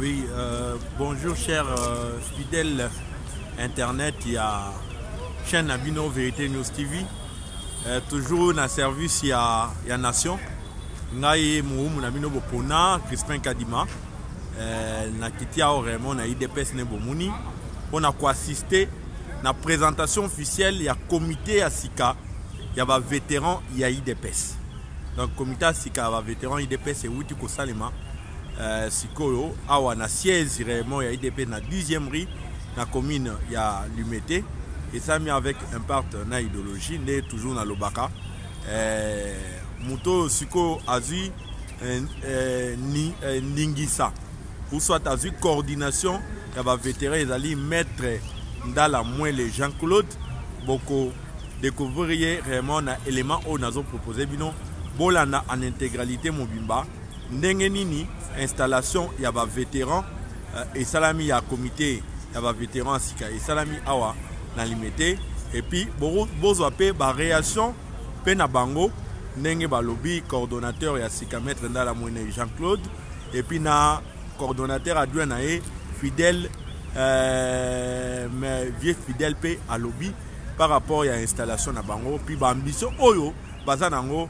Oui, bonjour chers fidèles internet, il y a chaîne Abino Vérité News TV, toujours dans le service il y a Nation. Ngai Mouhou Nabino Bopona, Crispin Kadima, na Kitia Oremo, na IDPS Nebomuni, on a quoi assister à la présentation officielle, il y a comité à Sika, il y a un vétéran, il y a IDPS. Donc comité à Sika, il y a un vétéran IDPS et Wouti Kosalema. Sikoyo, awa na siège réellement il y a IDP na 10e rue, na commune il y a l'Umete et ça mis avec un partenaire idéologie, né toujours dans l'Obaka. Muto Siko Azu Ningisa, ou soit Azu coordination, il y a vétéran, ils allaient mettre dans la moins les Jean-Claude, beaucoup découvrir réellement un élément où nous avons proposé, bino, bolana en intégralité Mobimba. Ndengenini, installation, il y a des vétérans, et salami, il y a un comité, il y a des vétérans, et salami, awa, na limité, et puis, bozoapé, ba réaction, pena bango, nenge ba lobby, coordonnateur, il y a sika maître dans la moyenne Jean-Claude, et puis, na coordonnateur adjoint, fidèle, mais vieux fidèle, pe à lobby, par rapport à l'installation na bango, puis, ba ambition, oyo, bazanango,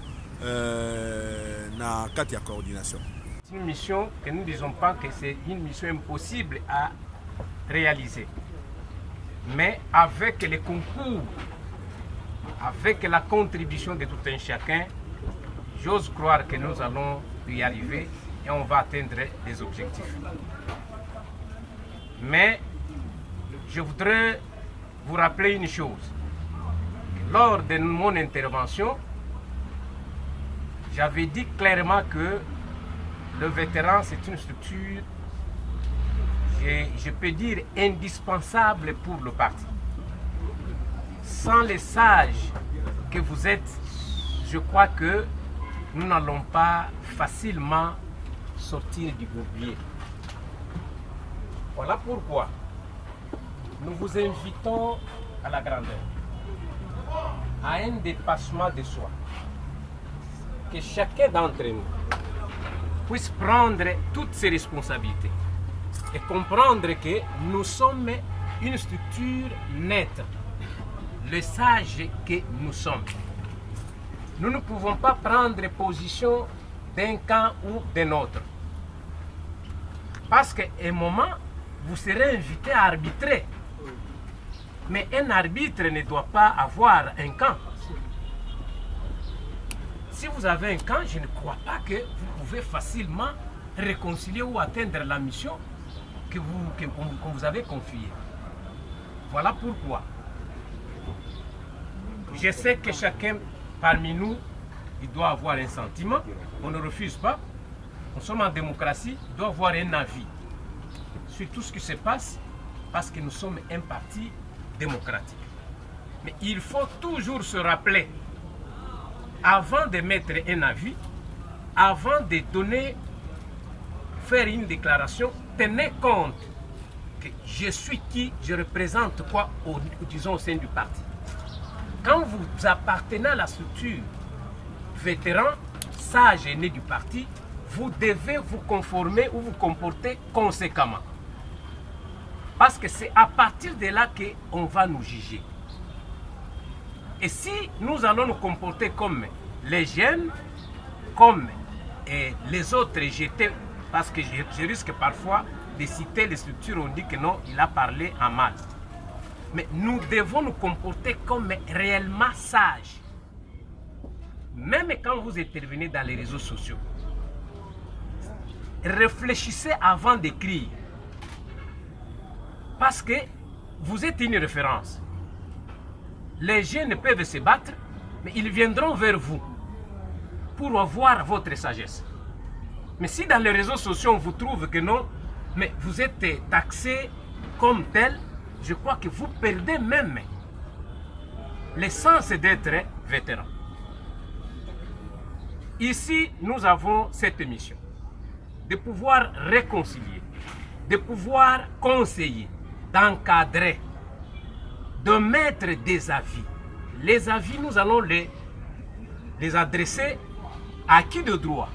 na Katia coordination. C'est une mission que nous ne disons pas que c'est une mission impossible à réaliser. Mais avec les concours, avec la contribution de tout un chacun, j'ose croire que nous allons y arriver et on va atteindre les objectifs. Mais je voudrais vous rappeler une chose. Lors de mon intervention, j'avais dit clairement que le vétéran, c'est une structure, je peux dire, indispensable pour le parti. Sans les sages que vous êtes, je crois que nous n'allons pas facilement sortir du bourbier. Voilà pourquoi nous vous invitons à la grandeur, à un dépassement de soi. Que chacun d'entre nous puisse prendre toutes ses responsabilités et comprendre que nous sommes une structure nette, le sage que nous sommes. Nous ne pouvons pas prendre position d'un camp ou d'un autre. Parce qu'à un moment, vous serez invité à arbitrer. Mais un arbitre ne doit pas avoir un camp. Si vous avez un camp, je ne crois pas que vous pouvez facilement réconcilier ou atteindre la mission qu'on vous avez confiée. Voilà pourquoi je sais que chacun parmi nous, il doit avoir un sentiment. On ne refuse pas. Nous sommes en démocratie, il doit avoir un avis sur tout ce qui se passe parce que nous sommes un parti démocratique. Mais il faut toujours se rappeler, avant de mettre un avis, avant de donner, faire une déclaration, tenez compte que je suis qui, je représente quoi, disons au sein du parti. Quand vous appartenez à la structure vétéran, sage et né du parti, vous devez vous conformer ou vous comporter conséquemment. Parce que c'est à partir de là qu'on va nous juger. Et si nous allons nous comporter comme les jeunes, comme les autres jetés, parce que je risque parfois de citer les structures, on dit que non, il a parlé en mal. Mais nous devons nous comporter comme réellement sages. Même quand vous intervenez dans les réseaux sociaux, réfléchissez avant d'écrire. Parce que vous êtes une référence. Les jeunes peuvent se battre, mais ils viendront vers vous pour avoir votre sagesse. Mais si dans les réseaux sociaux on vous trouve que non, mais vous êtes taxé comme tel, je crois que vous perdez même l'essence d'être vétéran. Ici, nous avons cette mission de pouvoir réconcilier, de pouvoir conseiller, d'encadrer, de mettre des avis. Les avis, nous allons les adresser à qui de droit?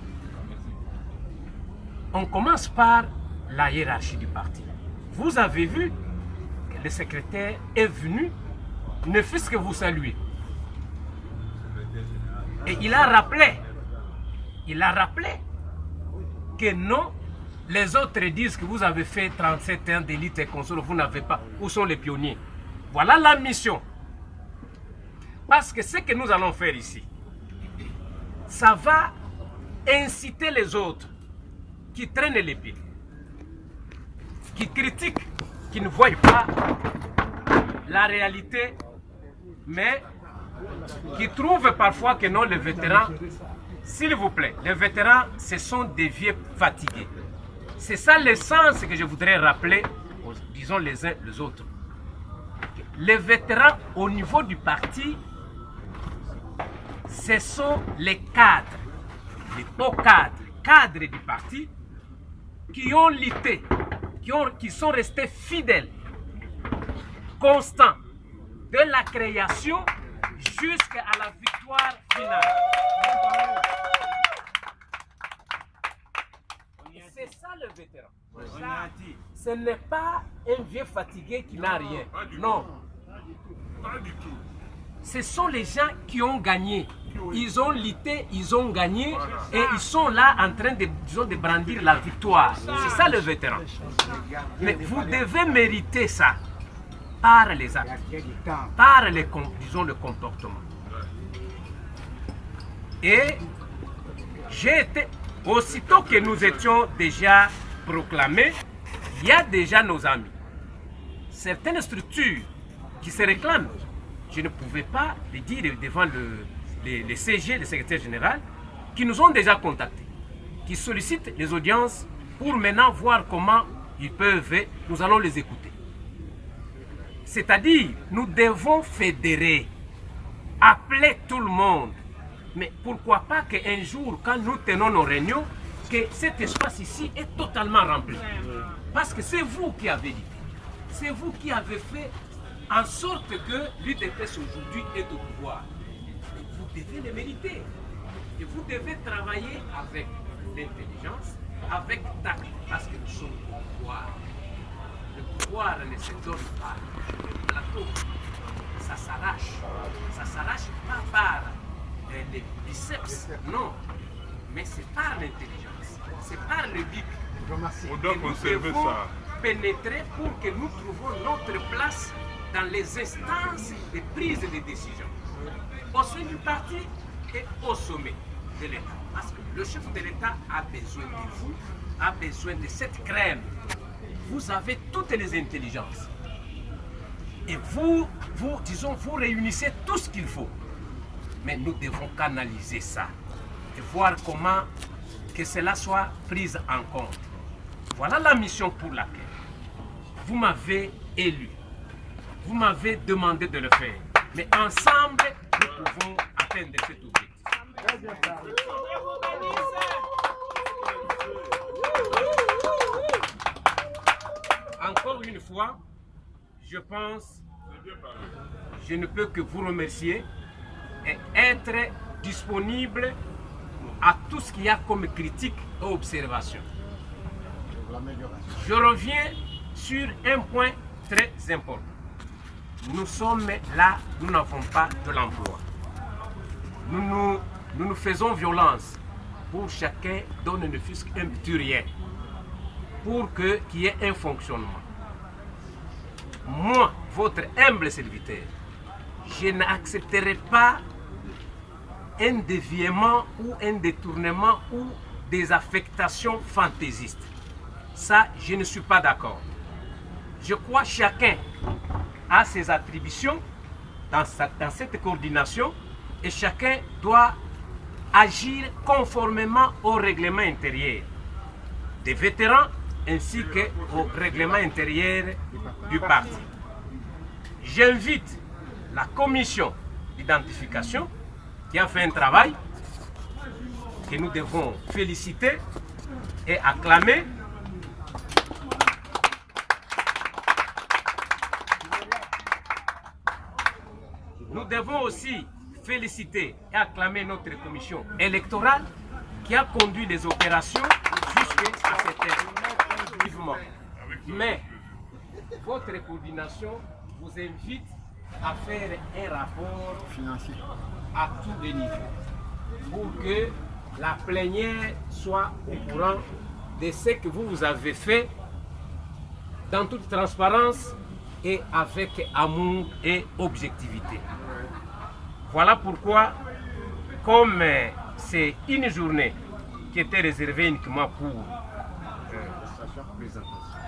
On commence par la hiérarchie du parti. Vous avez vu que le secrétaire est venu, ne fût-ce que vous saluer. Et il a rappelé que non, les autres disent que vous avez fait 37 ans d'élite et console, vous n'avez pas. Où sont les pionniers? Voilà la mission. Parce que ce que nous allons faire ici, ça va inciter les autres qui traînent les pieds, qui critiquent, qui ne voient pas la réalité, mais qui trouvent parfois que non, les vétérans, s'il vous plaît, les vétérans, ce sont des vieux fatigués. C'est ça l'essence que je voudrais rappeler, disons les uns les autres. Les vétérans au niveau du parti, ce sont les cadres, les hauts cadres du parti qui ont lutté, qui sont restés fidèles, constants, de la création jusqu'à la victoire finale. C'est ça le vétéran. Ce n'est pas un vieux fatigué qui n'a rien. Non. Ce sont les gens qui ont gagné. Ils ont lutté, ils ont gagné et ils sont là en train de, disons, de brandir la victoire. C'est ça le vétéran. Mais vous devez mériter ça par les actes, par les, disons, le comportement. Et j'ai été, aussitôt que nous étions déjà proclamés, il y a déjà nos amis. Certaines structures qui se réclament, je ne pouvais pas le dire devant les CG, le secrétaire général, qui nous ont déjà contactés, qui sollicitent les audiences pour maintenant voir comment ils peuvent, nous allons les écouter. C'est-à-dire, nous devons fédérer, appeler tout le monde. Mais pourquoi pas qu'un jour, quand nous tenons nos réunions, que cet espace ici est totalement rempli. Parce que c'est vous qui avez dit. C'est vous qui avez fait en sorte que l'UDPS aujourd'hui est au pouvoir. Vous devez le mériter. Et vous devez travailler avec l'intelligence, avec tact, parce que nous sommes au pouvoir. Le pouvoir ne se donne pas sur le plateau. Ça s'arrache pas par les biceps, non, mais c'est par l'intelligence, c'est par le bic. On doit conserver ça. Pénétrer pour que nous trouvions notre place dans les instances de prise de décision, au sein du parti et au sommet de l'État. Parce que le chef de l'État a besoin de vous, a besoin de cette crème. Vous avez toutes les intelligences. Et vous réunissez tout ce qu'il faut. Mais nous devons canaliser ça et voir comment que cela soit pris en compte. Voilà la mission pour laquelle vous m'avez élu. Vous m'avez demandé de le faire. Mais ensemble, nous pouvons atteindre cet objectif. Encore une fois, je pense, je ne peux que vous remercier et être disponible à tout ce qu'il y a comme critique et observation. Je reviens sur un point très important. Nous sommes là, nous n'avons pas de l'emploi. Nous nous faisons violence pour chacun donne ne fût qu'un petit rien pour qu'il y ait un fonctionnement. Moi, votre humble serviteur, je n'accepterai pas un déviement ou un détournement ou des affectations fantaisistes. Ça, je ne suis pas d'accord. Je crois que chacun a ses attributions dans cette coordination et chacun doit agir conformément au règlement intérieur des vétérans ainsi qu'au règlement intérieur du parti. J'invite la commission d'identification qui a fait un travail que nous devons féliciter et acclamer. Nous devons aussi féliciter et acclamer notre commission électorale qui a conduit les opérations jusqu'à cette heure. Mais votre coordination vous invite à faire un rapport financier à tous les niveaux pour que la plénière soit au courant de ce que vous avez fait dans toute transparence et avec amour et objectivité. Voilà pourquoi, comme c'est une journée qui était réservée uniquement pour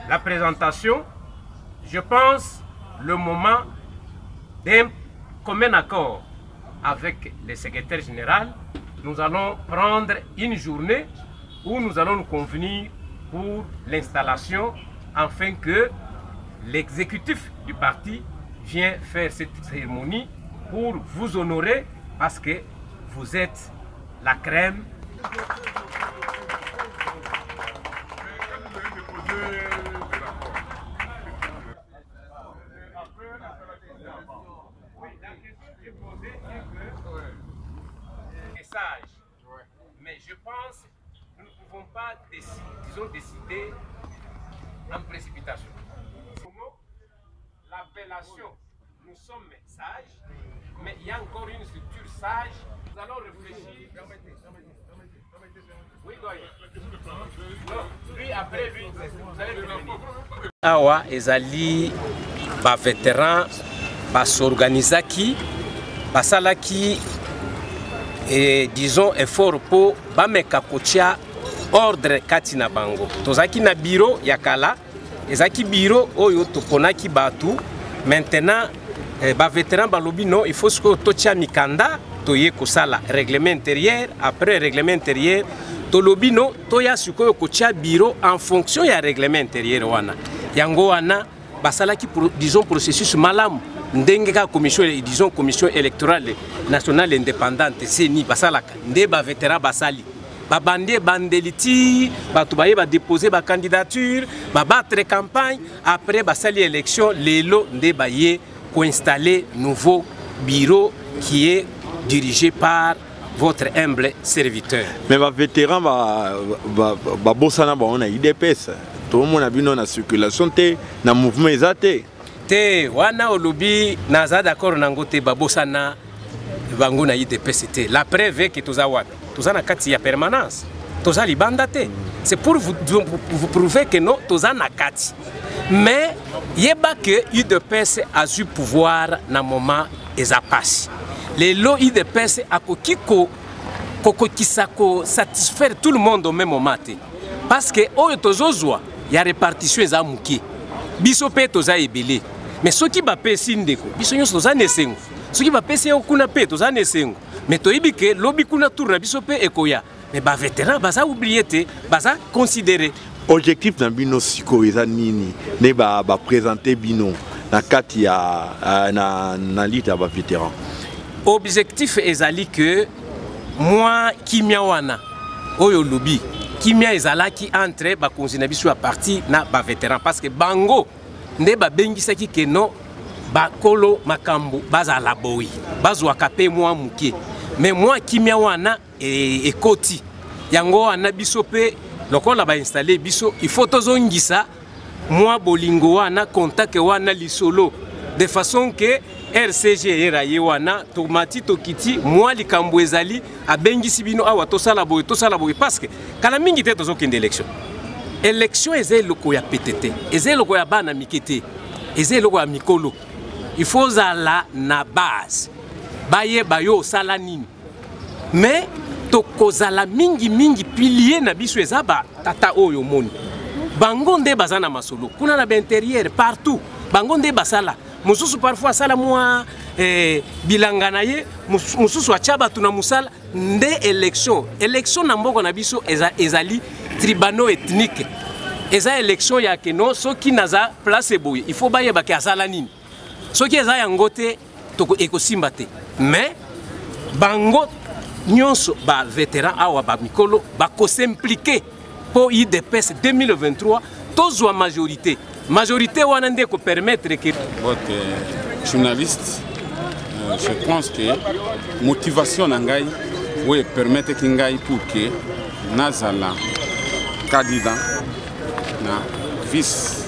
la présentation, je pense le moment d'un commun accord avec le secrétaire général, nous allons prendre une journée où nous allons nous convenir pour l'installation afin que l'exécutif du parti vienne faire cette cérémonie pour vous honorer parce que vous êtes la crème. Mais je pense que nous ne pouvons pas décider en précipitation. L'appellation, nous sommes sages, mais il y a encore une structure sage. Nous allons réfléchir. Oui, lui, après lui, vous allez revenir. Awa ezali ba vétéran basorganizaki basalaki et disons effort pour bameka kotia ordre kati na bango tozaki na bureau ya kala ezaki bureau oyo toponaki batu maintenant ba vétéran balobi non il faut que totia mikanda toye kosala règlement intérieur après règlement intérieur tolobi non toya sikoyo kotia bureau en fonction ya règlement intérieur wana yango wana basalaki disons processus malamu ndenge ka commission disons commission électorale nationale indépendante CENI basalaka nde ba vétéran basali babandé bandeliti batu baye ba déposer ba candidature ba battre campagne après basali élection lelo nde baye ko installer nouveau bureau qui est dirigé par votre humble serviteur. Mais ba vétéran ba bosana ba on a IDPS tout le monde a vu dans la circulation te na mouvement ezate te wana olobi naza d'accord nango te babosana bango na IDPS te la preuve que toza wapi toza na kati ya permanence toza libanda te c'est pour vous prouver que non toza na kati mais yeba que IDPS a eu pouvoir na moment ezapasi lelo IDPS akokiko kokokisako satisfaire tout le monde au même moment te parce que oyo tozozwa ya répartition eza muki biso pe toza ebele mais soki bapesi ndeko biso nyonso toza nesengo soki bapesi okuna pe toza nesengo mais toyibi ke lobi kuna tour na biso pe ekoya mais ba vétéran baza oublier te baza considérer objectif na bino siko eza nini ne ba présenter bino na kati ya na liste ya ba vétéran objectif ezali que moi kimia wana oyo lobi kimia ezalaki entre bakonzi na biso ya parti na ba vétéran parce que bango nde babengisaki ke no bakolo makambo bazala boyi bazwaka pe mwa muke mais moi kimia wana ekoti yango wana biso pe lokola ba installer biso il faut tozongisa mwa bolingo wana contact wana lisolo de façon que RCG eraye wana tomati tokiti mwa likambo ezali abengisi bino awa tosala boye parce que kala mingi te tozokende élection eze loko ya PTT eze loko ya bana mikete eze loko ya mikolo il faut zala na base baye bayo sala nini mais tokozala mingi pilier na biso ezaba tata oyo moni bango nde bazana masolo kuna na intérieur partout bango nde basala mususu parfois sala mwa bilangana ye mususu achaba tuna musala nde élection na mboko na biso ezali tribano ethnique eza élection ya keno soki naza place boye il faut baye baki asala nini soki eza yango te toko ekosimba te mais bango nyonso ba vétéran awa ba mikolo ba ko s'impliquer pour IDPS 2023 tozwa majorité wana nde ko permettre que votre journaliste je pense que motivation na ngai oui permettre que ngai pour que nazala candidat na vice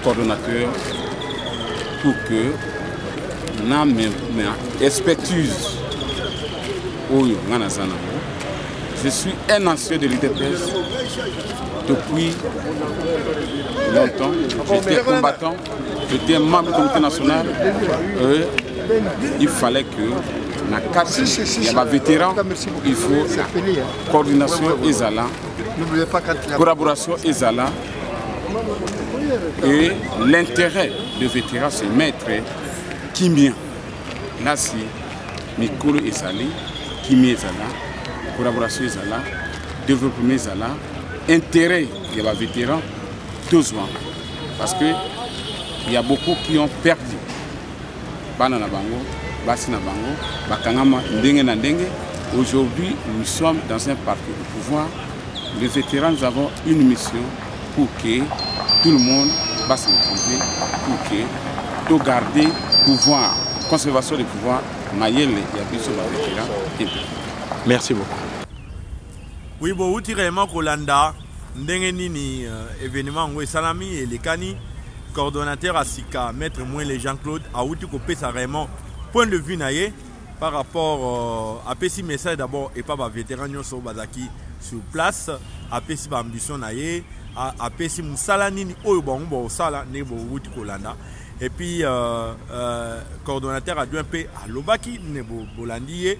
coordonnateur pour que na expertise oyo ngana sana. Je suis un ancien de l'UDPS depuis longtemps. J'étais combattant, j'étais membre du comité national. Il fallait que na carte, il y a des vétérans, il faut coordination Ezala, collaboration Ezala. Et l'intérêt de vétérans, c'est mettre Kimia. Là, c'est Mikolo Ezali, Kimia Ezala, collaboration Ezala, développement Ezala, intérêt il y a des vétérans, 2 ans. Parce qu'il y a beaucoup qui ont perdu. Banana Bango, Bassina Bango, Bakangama, Ndenge Nandenge. Aujourd'hui, nous sommes dans un parti de pouvoir. Les vétérans, nous avons une mission pour que tout le monde va se retrouver, pour que tout garder pouvoir, conservation du pouvoir, Mayele et Abisso vétérans. Merci beaucoup. Oui, bon, vous tirez Kolanda, Ndenge Nini, événement où Salami et les Kani, coordonnateur à Sika, maître moins les Jean-Claude, a outil coupé ça vraiment point de vue naïe par rapport à Pessi message d'abord et pas vétéran sur Bazaki sur place, à Pessi ambition naïe, à Pessi Moussala Nini, Oyo Sala, Nebo Outi Kolanda. Et puis, coordonnateur adjoint à Lobaki, Nebo Bolandier,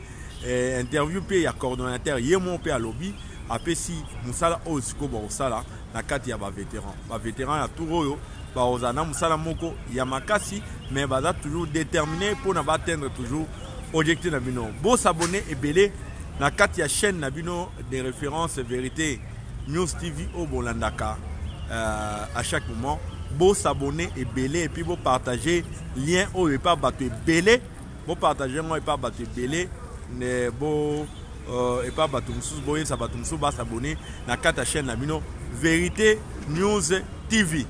interview il y a coordonnateur Yémon à Lobby, à Pessi Moussala Osiko Sala, la 4 il y a des vétérans. Les vétérans, il y a tout Royo. Baozana Moussala Moko Yamakasi, mais baza toujours déterminé pour atteindre toujours objectif Nabino. Beau s'abonner et belé na katia chaîne Nabino des références vérité News TV au Bolandaka à chaque moment. Beau s'abonner et belé et puis beau partager lien au et pas battu belé. Beau partager moi et pas battu belé. Ne beau et pas battu sous boyer ça battu sous bas s'abonner na katia chaîne Nabino vérité News TV.